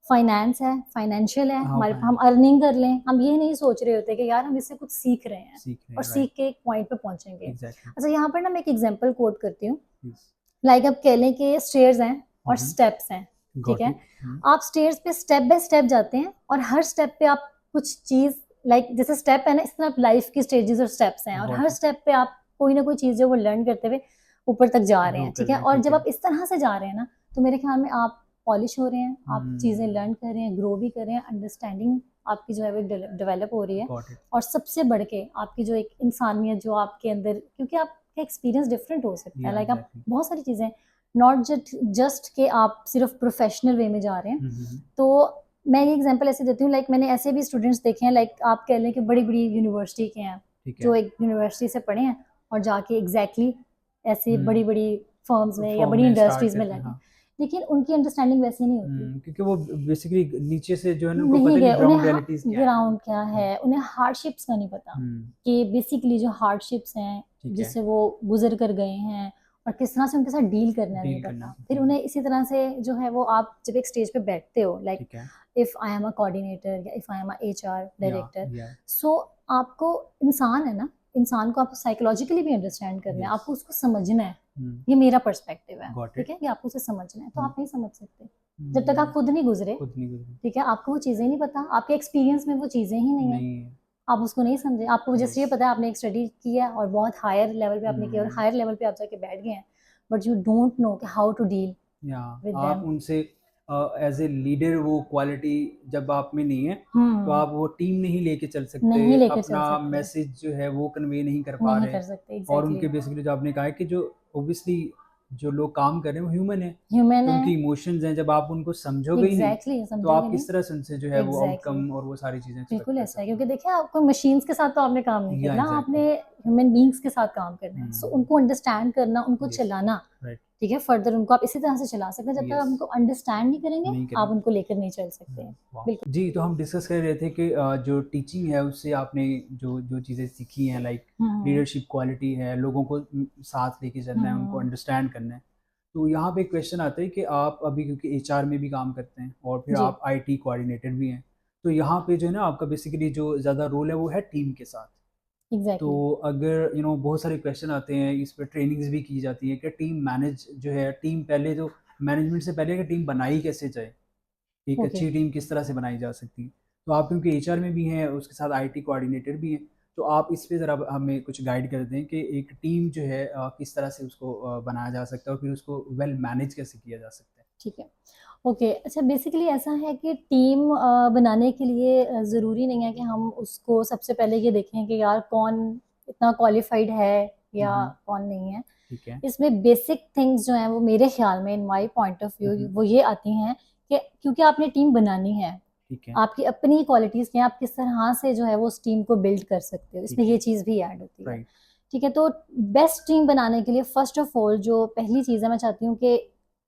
फाइनेंस है, फाइनेंशियल है हाँ, हमारे, हम फाइनेंस अर्निंग कर लें, हम ये नहीं सोच रहे होते कि यार हम इससे कुछ सीख रहे हैं सीख रहे और हैं, राइट, सीख के एक पॉइंट पे पहुंचेंगे। एग्ज़ैक्टली, अच्छा, यहाँ पर ना मैं एक एग्जांपल कोट करती हूँ। प्लीज़। लाइक अब कह लें कि स्टेयर्स हैं हुँ, और हुँ, स्टेप्स हैं, ठीक गॉट है। इट, हुँ, आप स्टेयर्स पे स्टेप बाय स्टेप जाते हैं और हर स्टेप पे आप कुछ चीज़, लाइक जैसे स्टेप है ना, इस तरह लाइफ की स्टेजेस और स्टेप्स हैं और हर गॉट इट, स्टेप पे आप कोई ना कोई चीज़ जो वो लर्न करते हुए ऊपर तक जा रहे ग्रो हैं, कर ठीक है। रहे हैं, और ठीक जब है। आप इस तरह से जा रहे हैं ना, तो मेरे ख्याल में आप पॉलिश हो रहे हैं, आप चीज़ें हुँ, लर्न कर रहे हैं, ग्रो भी कर रहे हैं, अंडरस्टैंडिंग आपकी जो है वो डेवलप हो रही है। गॉट इट, और सबसे बढ़ के आपकी जो एक इंसानियत जो आपके अंदर, क्योंकि आपका एक्सपीरियंस डिफरेंट हो सकता है, या लाइक आप एग्ज़ैक्टली। बहुत सारी चीज़ें, नॉट जस्ट कि आप सिर्फ प्रोफेशनल वे में जा रहे हैं। हुँ, हुँ, हुँ, तो मैं ये एग्जांपल ऐसे देती हूँ, लाइक मैंने ऐसे भी स्टूडेंट्स देखे हैं, लाइक आप कह लें कि बड़ी बड़ी यूनिवर्सिटी के हैं, ठीक जो है। एक यूनिवर्सिटी से पढ़े हैं और जाके एग्जैक्टली ऐसी हुँ, बड़ी बड़ी फर्म्स में या फॉर्म बड़ी में स्टार्ट इंडस्ट्रीज में करके लगे, हाँ। लेकिन उनकी अंडरस्टैंडिंग वैसी नहीं होती। क्योंकि वो बेसिकली नीचे से जो है ना उनको नहीं पता गए नहीं उन्हें, ग्राउंड रियलिटीज़ क्या है। ग्राउंड क्या हुँ, है, उन्हें हार्डशिप्स का नहीं पता हुँ, कि बेसिकली जो हार्डशिप्स हैं ठीक है, जिससे वो गुजर कर गए हैं और किस तरह से उनके साथ डील करना नहीं डील करना पता। फिर सीखना है, उन्हें इसी तरह से जो है वो, आप जब एक स्टेज पे बैठते हो, लाइक ठीक है। If I am a coordinator या if I am a HR director, या सो आपको, इंसान है ना, इंसान को आपको साइकोलॉजिकली भी अंडरस्टैंड करना है, यस, आपको उसको समझना है। हुँ, ये मेरा पर्सपेक्टिव है, गॉट ठीक इट, है, कि आपको उसे समझना है, तो हुँ, आप नहीं समझ सकते जब तक आप हुँ, खुद नहीं गुजरे, खुद नहीं गुज़री, ठीक है। आपको वो चीज़ें नहीं पता, आपके एक्सपीरियंस में वो चीज़ें ही नहीं है, नहीं है, आप उसको नहीं समझे। आपको जस्ट यस, ये पता है आपने एक स्टडी की है और बहुत हायर लेवल पे आपने किया और हुँ। हायर लेवल पे आप जाके बैठ गए हैं, बट यू डोंट नो कि हाउ टू डील या विद आप देम। उनसे एज़ ए लीडर वो क्वालिटी जब आप में नहीं है, तो हुँ, आप वो टीम नहीं लेके चल सकते, नहीं लेकर चल अपना सकते, मैसेज जो है वो कन्वे नहीं कर पा नहीं रहे। कर सकते, और एग्ज़ैक्टली। उनके बेसिकली जो आपने कहा है कि जो ऑब्वियसली जो लोग काम कर रहे हैं वो ह्यूमन है, ह्यूमन तो है, उनकी इमोशंस हैं, जब आप उनको समझोगे ही नहीं एग्जैक्टली तो समझोगे आप नहीं, किस तरह से उनसे जो है वो एग्जैक्टली आउटकम और वो सारी चीज़ें एक्सपेक्ट बिल्कुल कर ऐसा है, सकते क्योंकि हैं। देखिए आपको मशीन्स के साथ तो आपने काम नहीं या करना, आपने एग्जैक्टली। ह्यूमन बींग्स के साथ काम करना है, सो उनको अंडरस्टैंड करना, उनको यस। चलाना, राइट। ठीक है, फर्दर उनको आप इसी तरह से चला सकते हैं, जब तक आप यस। उनको अंडरस्टैंड नहीं करेंगे नहीं आप करेंगे। उनको लेकर नहीं चल सकते हैं। वाह! बिल्कुल। जी, तो हम डिस्कस कर रहे थे कि जो टीचिंग है उससे आपने जो जो चीज़ें सीखी हैं, लाइक हम्म लीडरशिप क्वालिटी है, लोगों को साथ लेके चलना है, उनको हम्म अंडरस्टैंड करना है। तो यहाँ पे एक क्वेश्चन आता है कि आप अभी क्योंकि एचआर में भी काम करते हैं और फिर जी आप आईटी कोऑर्डिनेटर भी हैं, तो यहाँ पे जो है ना आपका बेसिकली जो ज़्यादा रोल है वो है टीम के साथ। तो एग्जैक्टली अगर बहुत सारे क्वेश्चन आते हैं, इस पे ट्रेनिंग्स भी की जाती है कि टीम मैनेज जो है, टीम पहले जो मैनेजमेंट से पहले कि टीम बनाई कैसे जाए, एक ओके। अच्छी टीम किस तरह से बनाई जा सकती है। तो आप क्योंकि एचआर में भी हैं, उसके साथ आईटी कोऑर्डिनेटर भी हैं, तो आप इस पे ज़रा हमें कुछ गाइड कर दें कि एक टीम जो है किस तरह से उसको बनाया जा सकता है और फिर उसको वेल मैनेज कैसे किया जा सकता है। ठीक है। ओके, अच्छा बेसिकली ऐसा है कि टीम बनाने के लिए ज़रूरी नहीं है कि हम उसको सबसे पहले ये देखें कि यार कौन इतना क्वालिफाइड है या हम्म। कौन नहीं है। ठीक है। इसमें बेसिक थिंग्स जो हैं वो मेरे ख्याल में in my point of view hmm. वो ये आती हैं कि क्योंकि आपने टीम बनानी है, ठीक है। आपकी अपनी क्वालिटीज़ क्या हैं, आप किस तरह से जो है वो उस टीम को बिल्ड कर सकते हो, इसमें ठीक ये है। चीज़ भी ऐड होती है। राइट। ठीक है, तो बेस्ट टीम बनाने के लिए फर्स्ट ऑफ ऑल जो पहली चीज़ है मैं चाहती हूँ कि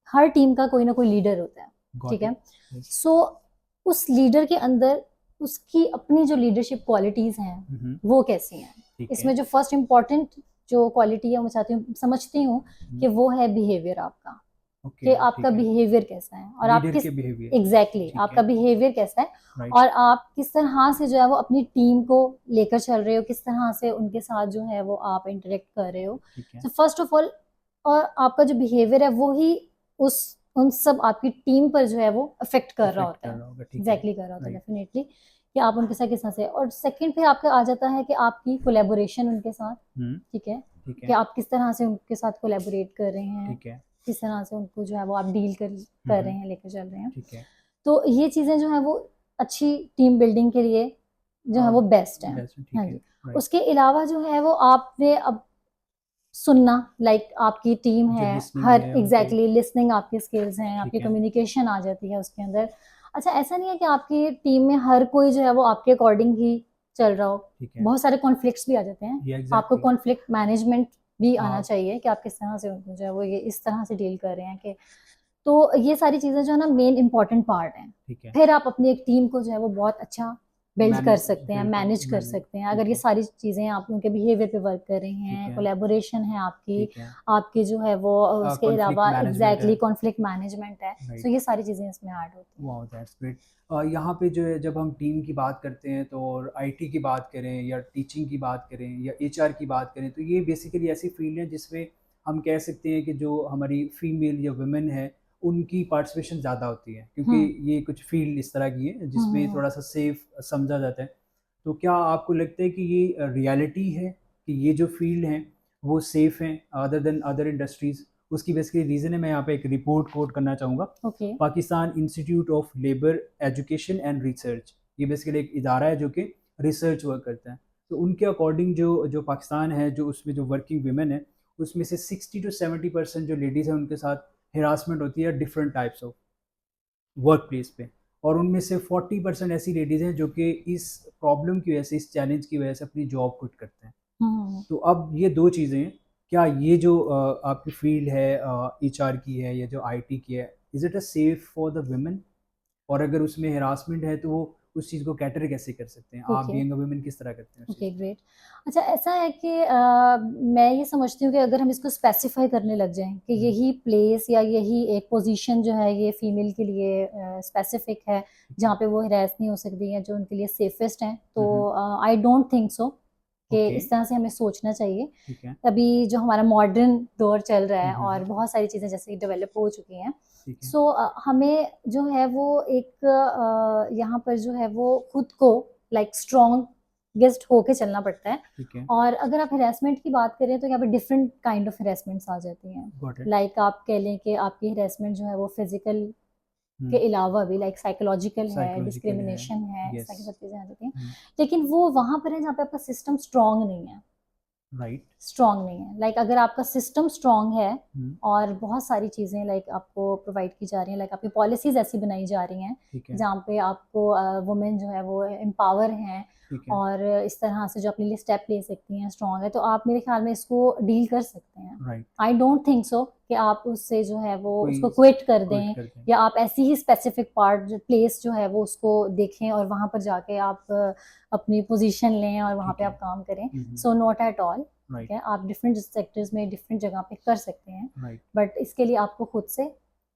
हर टीम का कोई ना कोई लीडर होता है, ठीक गॉट है। इट। यस। सो उस लीडर के अंदर उसकी अपनी जो लीडरशिप क्वालिटीज़ हैं हम्म। वो कैसी हैं, ठीक है। इसमें जो फर्स्ट इम्पॉर्टेंट जो क्वालिटी है मैं चाहती हूँ समझती हूँ हम्म। कि वो है बिहेवियर आपका, ओके। कि आपका ठीक है। बिहेवियर कैसा है और आप लीडर किस के बिहेवियर। एग्जैक्टली ठीक आपका है। बिहेवियर कैसा है राइट। और आप किस तरह से जो है वो अपनी टीम को लेकर चल रहे हो, किस तरह से उनके साथ जो है वो आप इंटरेक्ट कर रहे हो। ठीक है। तो फर्स्ट ऑफ ऑल और आपका जो बिहेवियर है वो ही उस उन सब आपकी टीम पर जो है वो अफेक्ट कर रहा इफेक्ट होता कर है, रहा होगा। ठीक है। एग्जैक्टली कर रहा होता है राइट। डेफिनेटली, कि आप उनके साथ किस तरह से। और सेकंड फिर आपका आ जाता है कि आपकी कोलेबोरेशन उनके साथ, हम्म। ठीक है, ठीक कि है। आप किस तरह से उनके साथ कोलेबोरेट कर रहे हैं, ठीक है। किस तरह से उनको जो है वो आप डील कर रहे हैं, लेकर चल रहे हैं। ठीक है। तो ये चीज़ें जो है वो अच्छी टीम बिल्डिंग के लिए जो है वो बेस्ट हैं। बेस्ट। हाँ ठीक है। जी। राइट। उसके अलावा जो है वो आपने अब सुनना, लाइक आपकी टीम जो है, लिसनिंग हर है उनको। एग्जैक्टली लिसनिंग आपकी स्किल्स हैं, आपकी ठीक है। कम्युनिकेशन आ जाती है उसके अंदर। अच्छा ऐसा नहीं है कि आपकी टीम में हर कोई जो है वो आपके अकॉर्डिंग ही चल रहा हो, ठीक है। बहुत सारे कॉन्फ्लिक्ट्स भी आ जाते हैं। ये आपको एग्जैक्टली। कॉन्फ्लिक्ट मैनेजमेंट भी आना हाँ। चाहिए कि आप किस तरह से उनको जो है वो ये इस तरह से डील कर रहे हैं कि, तो ये सारी चीज़ें जो है ना मेन इंपॉर्टेंट पार्ट हैं। ठीक है। फिर आप अपनी एक टीम को जो है वो बहुत अच्छा बिल्ड कर मैनेज। सकते हैं, बिल्ड कर मैनेज कर मैनेज। सकते हैं अगर ठीक ये है। सारी चीज़ें आप उनके बिहेवियर पे वर्क कर रहे ठीक हैं, है। कोलैबोरेशन है आपकी, ठीक है। आपकी जो है वो उसके कॉन्फ्लिक्ट अलावा मैनेजमेंट है। एग्जैक्टली कॉन्फ्लिक्ट मैनेजमेंट है, राइट। सो ये सारी चीज़ें इसमें ऐड होती हैं। वाह, दैट्स ग्रेट। यहाँ पे जो है जब हम टीम की बात करते हैं तो, और आईटी की बात करें या टीचिंग की बात करें या एचआर की बात करें, तो ये बेसिकली ऐसी फील्ड है जिसमें हम कह सकते हैं कि जो हमारी फीमेल या वुमेन है उनकी पार्टिसिपेशन ज़्यादा होती है, क्योंकि हम्म ये कुछ फील्ड इस तरह की है जिसमें हम्म थोड़ा सा सेफ समझा जाता है। तो क्या आपको लगता है कि ये रियलिटी है कि ये जो फील्ड हैं वो सेफ़ हैं अदर देन अदर इंडस्ट्रीज़? उसकी बेसिकली रीज़न है, मैं यहाँ पे एक रिपोर्ट कोट करना चाहूँगा। Okay Pakistan institute of labour education and research, ये बेसिकली एक इदारा है जो कि रिसर्च वर्क करता है। तो उनके अकॉर्डिंग जो जो पाकिस्तान है, जो उसमें जो वर्किंग वीमेन है, उसमें से 60 to 70% जो लेडीज़ हैं उनके साथ हिरासमेंट होती है different types of work place पे। और उनमें से 40% ऐसी लेडीज़ हैं जो कि इस प्रॉब्लम की वजह से, इस चैलेंज की वजह से अपनी जॉब क्विट करते हैं। हम्म तो अब ये दो चीज़ें हैं, क्या ये जो आपकी फील्ड है एचआर की है या जो आईटी की है, is it a safe for the women? और अगर उसमें हरासमेंट है तो वो उस चीज़ को कैटर कैसे कर सकते हैं? आप ओके बीइंग अ वुमेन किस तरह करते हैं उस चीज़ ओके को? ग्रेट। अच्छा ऐसा है कि मैं ये समझती हूँ कि अगर हम इसको स्पेसिफाई करने लग जाएं कि हम्म। यही प्लेस या यही एक पोजीशन जो है ये फीमेल के लिए स्पेसिफिक है ठीक जहाँ है। पे वो हरास नहीं हो सकती है, जो उनके लिए सेफेस्ट हैं, तो हम्म। आई डोंट थिंक सो कि ओके। इस तरह से हमें सोचना चाहिए। ठीक है। अभी जो हमारा मॉडर्न दौर चल रहा है हम्म। और बहुत सारी चीज़ें जैसे डेवलप हो चुकी हैं, ठीक है। सो हमें जो है वो एक यहाँ पर जो है वो खुद को लाइक स्ट्रॉन्ग गेस्ट होके चलना पड़ता है। ठीक है। और अगर आप हरासमेंट की बात करें तो यहाँ पे डिफरेंट काइंड ऑफ हरासमेंट्स आ जाती हैं। Got it. लाइक आप कह लें कि आपकी हरासमेंट जो है वो फिजिकल के अलावा भी लाइक साइकोलॉजिकल है, साइकोलॉजिकल है। डिस्क्रिमिनेशन है, इस यस। तरह की सब चीज़ें आ जाती हैं। लेकिन वो वहाँ पर है जहाँ पे आपका सिस्टम स्ट्रॉन्ग नहीं है, राइट। स्ट्रांग नहीं है। लाइक अगर आपका सिस्टम स्ट्रांग है और बहुत सारी चीज़ें लाइक आपको प्रोवाइड की जा रही हैं, लाइक आपकी पॉलिसीज ऐसी बनाई जा रही हैं ठीक है। जहाँ पे आपको वुमेन जो है वो एम्पावर हैं ठीक है। और इस तरह से जो अपने लिए स्टेप ले सकती हैं, स्ट्रांग है, तो आप मेरे ख्याल में इसको डील कर सकते हैं। Right. I don't think so कि आप उससे जो है वो कोई उसको क्विट कर क्विट दें कर दें। या आप ऐसी ही स्पेसिफिक पार्ट प्लेस जो है वो उसको देखें और वहाँ पर जाके आप अपनी पोजीशन लें और वहाँ ठीक पे है। आप काम करें। Hmm. So not at all. ठीक राइट। है, आप डिफरेंट सेक्टर्स में डिफरेंट जगह पे कर सकते हैं, राइट। बट इसके लिए आपको खुद से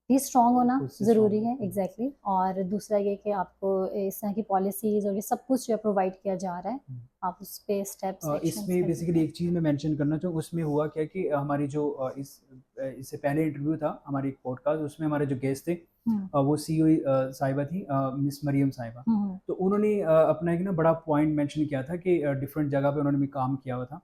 भी स्ट्रांग होना खुद से ज़रूरी strong है। होना। एग्जैक्टली और दूसरा ये कि आपको इस तरह की पॉलिसीज़ और ये सब कुछ जो प्रोवाइड किया जा रहा है, आप उस पे स्टेप्स एक्शंस इसमें कर बेसिकली सकते हैं। एक चीज़ मैं मेंशन करना चाहूँ, उसमें हुआ क्या कि हमारी जो इससे पहले इंटरव्यू था हमारी एक पॉडकास्ट, उसमें हमारे जो गेस्ट थे हम्म वो सीईओ साहिबा थी, मिस मरियम साहिबा। हम्म तो उन्होंने अपना एक ना बड़ा पॉइंट मेंशन किया था कि डिफरेंट जगह पे उन्होंने भी काम किया हुआ था।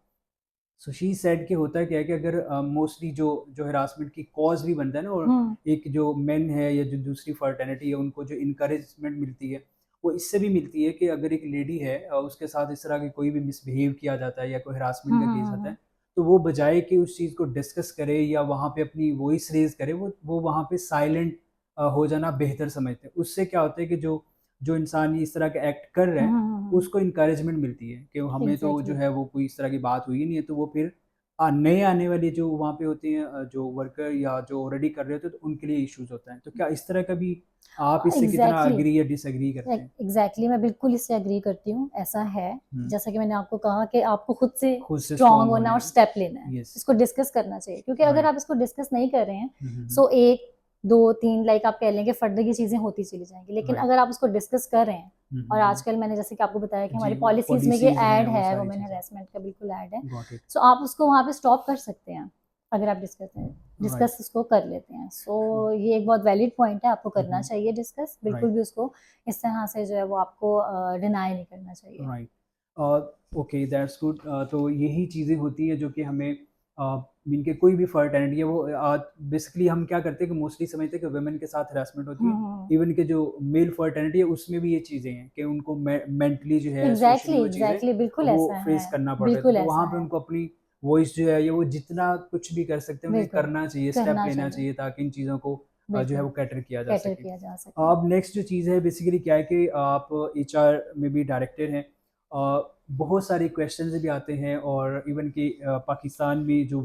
सो शी सेड कि होता है क्या है कि अगर मोस्टली जो जो हरासमेंट की कॉज भी बनता है ना, और हम्म एक जो मेन है या जो दूसरी फर्टर्निटी है उनको जो इनकरेजमेंट मिलती है वो इससे भी मिलती है कि अगर एक लेडी है उसके साथ इस तरह की कोई भी मिसबिहेव किया जाता है या कोई हरासमेंट का केस आता हम्म है, तो वो बजाय कि उस चीज़ को डिस्कस करे या वहाँ पे अपनी वॉइस रेज करे, वो वहाँ पे साइलेंट हो जाना बेहतर समझते हैं। उससे क्या होता है कि जो जो इंसान इस तरह का एक्ट कर रहे हैं उसको इनकरेजमेंट मिलती है कि हमें तो जो एग्जैक्टली। है वो कोई इस तरह की बात हुई नहीं है, तो वो फिर नए आने वाले जो वहाँ पे होते हैं जो वर्कर या जो ऑलरेडी कर रहे होते हैं तो उनके लिए इश्यूज होता है। तो क्या इस तरह का भी आप इससे कितना एग्जैक्टली अग्री या डिसएग्री करते हैं? एग्जैक्टली मैं बिल्कुल इससे एग्री करती हूँ। ऐसा है, हम्म। जैसा कि मैंने आपको कहा कि आपको खुद से खुद से स्ट्रांग स्ट्रांग होना होने और हैं। स्टेप लेना है, यस। इसको डिस्कस करना चाहिए, क्योंकि अगर राइट। आप इसको डिस्कस नहीं कर रहे हैं सो एक दो तीन लाइक आप कह लेंगे फर्दर की चीजें होती चली जाएंगी, लेकिन राइट। अगर आप उसको डिस्कस कर रहे हैं और आजकल मैंने जैसे कि आपको बताया कि जी, हमारी वो पॉलिसीज में ये पॉलिसीज हैं ऐड वो है, सारी वुमेन चीज़ें। हरेसमेंट का बिल्कुल ऐड है। Got it. सो आप उसको वहाँ पे स्टॉप कर सकते हैं अगर आप राइट। डिस्कस उसको कर लेते हैं। So true. ये एक बहुत वैलिड पॉइंट है, आपको करना चाहिए डिस्कस, बिल्कुल राइट। भी उसको इस तरह से जो है वो आपको डिनाई नहीं करना चाहिए। राइट। Okay, that's good. तो यही चीज़ें होती हैं जो कि हमें इनके कोई भी फर्टर्निटी है वो बेसिकली हम क्या करते हैं कि मोस्टली समझते हैं कि वुमेन के साथ हरासमेंट होती है। हम्म इवन के जो मेल फर्टर्निटी है उसमें भी ये चीज़ें हैं कि उनको मेंटली जो है सोशली एग्जैक्टली वो चीज़ें एग्जैक्टली बिल्कुल वो ऐसा है, फेस करना पड़ता है। बिल्कुल तो वहाँ ऐसा पे है, उनको अपनी वॉइस जो है ये वो जितना कुछ भी कर सकते हैं उन्हें बिल्कुल करना चाहिए, स्टेप करना लेना चाहिए, चाहिए ताकि इन चीज़ों को जो है बिल्कुल वो कैटर किया जा कैटर सके। किया जा सके। अब नेक्स्ट जो चीज़ है बेसिकली क्या है कि आप एचआर में भी डायरेक्टर हैं। बहुत सारे क्वेश्चंस भी आते हैं और इवन कि पाकिस्तान में जो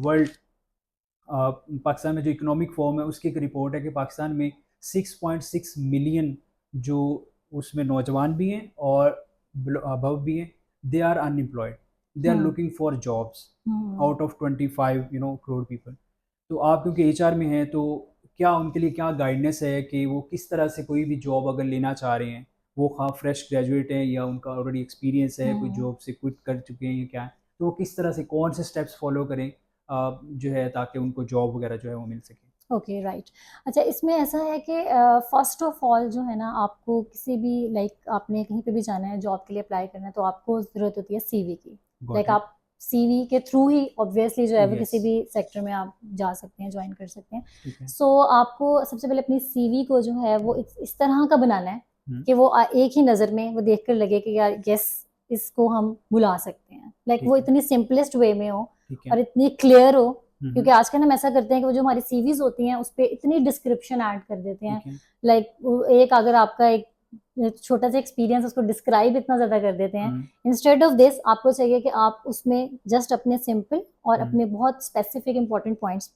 पाकिस्तान में जो इकोनॉमिक फॉर्म है उसकी एक रिपोर्ट है कि पाकिस्तान में 6.6 मिलियन जो उसमें नौजवान भी हैं और अबव भी हैं, they are unemployed, they are hmm looking for jobs hmm out of 25 crore people. तो आप क्योंकि एचआर में हैं तो क्या उनके लिए क्या गाइडेंस है कि वो किस तरह से कोई भी जॉब अगर लेना चाह रहे हैं, वो खा फ्रेश ग्रेजुएट हैं या उनका ऑलरेडी एक्सपीरियंस है, कोई हम्म जॉब से क्विट कर चुके हैं या क्या है, तो वो किस तरह से कौन से स्टेप्स फॉलो करें जो है ताकि उनको जॉब वगैरह जो है वो मिल सके? Okay right. अच्छा, इसमें ऐसा है कि फर्स्ट ऑफ ऑल जो है ना, आपको किसी भी लाइक आपने कहीं पे भी जाना है, जॉब के लिए अप्लाई करना है, तो आपको ज़रूरत होती है सीवी की। Got like it. आप सीवी के थ्रू ही ऑब्वियसली जो है वो यस। किसी भी सेक्टर में आप जा सकते हैं, ज्वाइन कर सकते हैं। ठीक है। सो आपको सबसे पहले अपनी सीवी को जो है वो इस तरह का बनाना है हम्म। कि वो एक ही नज़र में वो देख कर लगे कि यार यस, इसको हम बुला सकते हैं, लाइक ठीक वो है। इतनी सिंपलेस्ट वे में हो ठीक और है। इतनी क्लियर हो। क्योंकि हम्म। आजकल हम ऐसा करते हैं कि वो जो हमारी सीवीज होती हैं उस पर इतनी डिस्क्रिप्शन ऐड कर देते हैं, ठीक है। लाइक एक अगर आपका एक छोटा सा एक्सपीरियंस उसको डिस्क्राइब इतना ज्यादा कर देते हैं। हम्म। इंस्टेड ऑफ दिस आपको चाहिए कि आप उसमें जस्ट अपने सिंपल और हम्म। अपने बहुत स्पेसिफिक इंपॉर्टेंट पॉइंट्स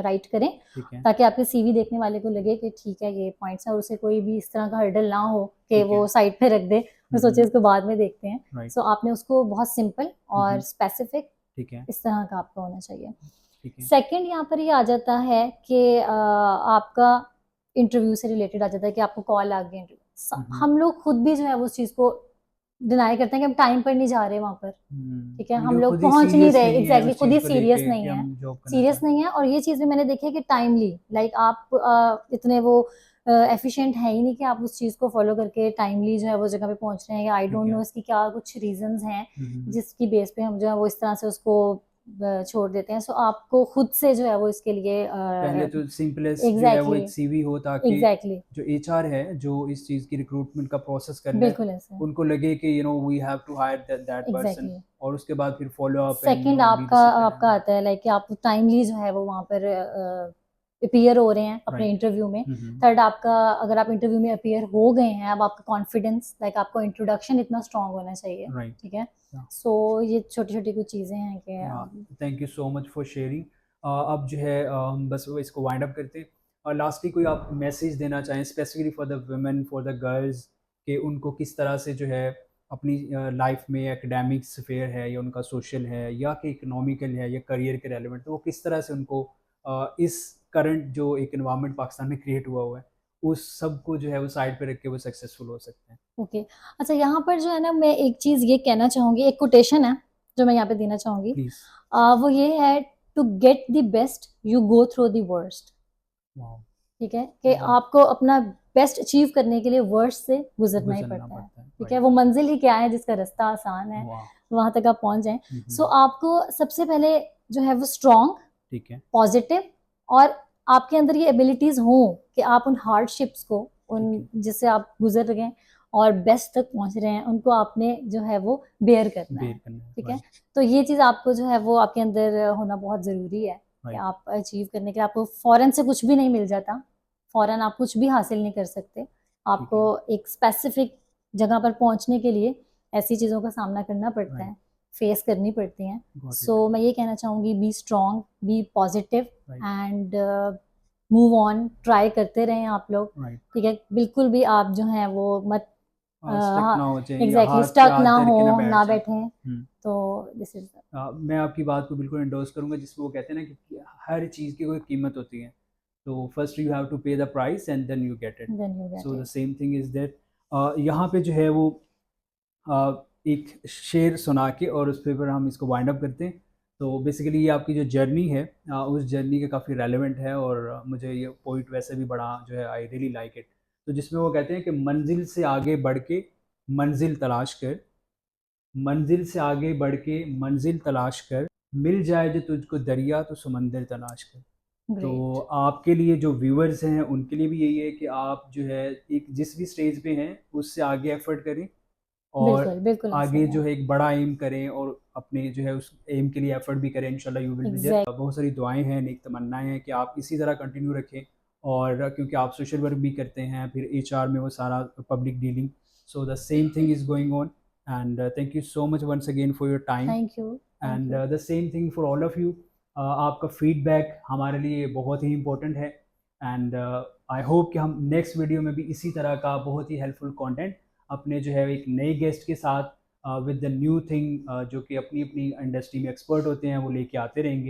राइट करें, ठीक है। ताकि आपके सीवी देखने वाले को लगे कि ठीक है ये पॉइंट्स है, और उसे कोई भी इस तरह का हर्डल ना हो कि ठीक है। वो साइड पे रख दे और सोचे इसको बाद में देखते हैं। राइट। सो आपने उसको बहुत सिंपल और स्पेसिफिक ठीक है। इस तरह का आपका होना चाहिए। ठीक है। सेकंड यहाँ पर ये आ जाता है कि आपका इंटरव्यू से रिलेटेड आ जाता है कि आपको कॉल आ गई इंटरव्यू। हम लोग खुद भी जो है उस चीज़ को डिनाई करते हैं कि हम टाइम पर नहीं जा रहे वहाँ पर। ठीक है, हम जो लोग खुद ही पहुंच नहीं सीरियस रहे, नहीं है एग्जैक्टली उस खुद ही चीज़ को सीरियस लेके कि नहीं है, हम जॉब करना सीरियस चाहते हैं। नहीं है। और ये चीज़ भी मैंने देखी है कि टाइमली लाइक आप इतने वो एफिशिएंट है ही नहीं कि आप उस चीज़ को फॉलो करके टाइमली जो है वो जगह पे पहुंच रहे हैं, या आई ठीक डोंट है। नो इसकी क्या कुछ रीजंस हैं हम्म। जिसकी बेस पे हम जो है वो इस तरह से उसको छोड़ देते हैं। सो आपको खुद से जो है वो इसके लिए पहले तो सिंपलेस्ट जो है वो एग्जैक्टली एक सीवी हो, ताकि एग्जैक्टली जो एचआर है जो इस चीज़ की रिक्रूटमेंट का प्रोसेस कर रहा है बिल्कुल ऐसा उनको लगे कि we have to hire that person, exactly. और उसके बाद फिर फॉलो अप एंड सेकंड आपका लीडरशिप आपका है। आता है लाइक कि आप टाइमली जो है वो वहाँ पर अपीयर हो रहे हैं अपने राइट। इंटरव्यू में। थर्ड आपका, अगर आप इंटरव्यू में अपीयर हो गए हैं, अब आपका कॉन्फिडेंस लाइक आपका इंट्रोडक्शन इतना स्ट्रांग होना चाहिए। राइट। ठीक है। सो ये छोटी छोटी कुछ चीज़ें हैं कि thank you so much for sharing. अब जो है हम बस वो इसको वाइंड अप करते हैं, और लास्टली कोई आप मैसेज देना चाहें specifically for the women, for the girls, कि उनको किस तरह से जो है अपनी लाइफ में एकेडमिक्स फेयर है या उनका सोशल है या कि इकोनॉमिकल है या करियर के रेलिवेंट, तो वो किस तरह से उनको इस करंट जो एक इन्वायरमेंट पाकिस्तान में क्रिएट हुआ है उस सब को जो है वो साइड पे रख के वो सक्सेसफुल हो सकते हैं। ओके। अच्छा, यहाँ पर जो है ना, मैं एक चीज़ ये कहना चाहूँगी, एक कोटेशन है जो मैं यहाँ पे देना चाहूँगी। प्लीज। वो ये है, to get the best you go through the worst. ठीक है, कि आपको अपना बेस्ट अचीव करने के लिए वर्स्ट से गुजरना ही गुजरना पड़ता है। पड़ता है। ठीक है, वो मंजिल ही क्या है जिसका रास्ता आसान है, वाह। वहां तक आप पहुंच जाएं। सो हम्म। आपको सबसे पहले जो है वो स्ट्रॉन्ग, ठीक है। पॉजिटिव, और आपके अंदर ये एबिलिटीज हों कि आप उन हार्डशिप्स को, उन ठीक है। जिससे आप गुजर गए और बेस्ट तक पहुंच रहे हैं, उनको आपने जो है वो बेयर करना है। बेर करना है। ठीक है, राइट। तो ये चीज़ आपको जो है वो आपके अंदर होना बहुत ज़रूरी है कि राइट। आप अचीव करने के लिए, आपको फौरन से कुछ भी नहीं मिल जाता, फौरन आप कुछ भी हासिल नहीं कर सकते। ठीक आपको है। एक स्पेसिफिक जगह पर पहुंचने के लिए ऐसी चीज़ों का सामना करना पड़ता राइट। है, फेस करनी पड़ती हैं। Got so it. मैं ये कहना चाहूँगी, be strong, be positive right. And move on, try करते रहें आप लोग। राइट। ठीक है, बिल्कुल भी आप जो हैं वो मत स्टक ना हो जाए या एग्जैक्टली हाथ पे स्टक हाथ ना धर हो, के ना बैठ ना जाए। बैठें। तो दिस इज मैं आपकी बात को बिल्कुल एंडोर्स करूंगा, जिसमें वो कहते हैं ना कि हर चीज़ की कोई कीमत होती है, तो first you have to pay the price and then you get it. Then you get so the it. Same thing is that यहाँ पे जो है वो एक शेर सुना के और उस पर हम इसको वाइंड अप करते हैं। तो बेसिकली ये आपकी जो जर्नी है उस जर्नी के काफ़ी रेलेवेंट है, और मुझे ये पॉइंट वैसे भी बड़ा जो है आई रियली लाइक इट। तो जिसमें वो कहते हैं कि मंजिल से आगे बढ़ के मंजिल तलाश कर, मंजिल से आगे बढ़ के मंजिल तलाश कर, मिल जाए जो तुझको दरिया तो समंदर तलाश कर। तो ग्रेट। आपके लिए जो व्यूअर्स हैं उनके लिए भी यही है कि आप जो है एक जिस भी स्टेज पे हैं उससे आगे एफर्ट करें, और बिल्कुल बिल्कुल ऐसा आगे ही है। जो है एक बड़ा एम करें, और अपने जो है उस एम के लिए एफर्ट भी करें। इंशाल्लाह you will be there. Exact बहुत सारी दुआएं हैं, नेक तमन्नाएं हैं कि आप इसी तरह कंटिन्यू रखें, और क्योंकि आप सोशल वर्क भी करते हैं, फिर एचआर में वो सारा public dealing, so the same thing is going on. And thank you so much once again for your time, thank you. Thank and you. The same thing for all of you. आपका feedback हमारे लिए बहुत ही important है, and I hope कि हम next video में भी इसी तरह का बहुत ही हेल्पफुल कंटेंट अपने जो है एक नए गेस्ट के साथ विद द न्यू थिंग जो कि अपनी अपनी इंडस्ट्री में एक्सपर्ट होते हैं वो लेके आते रहेंगे।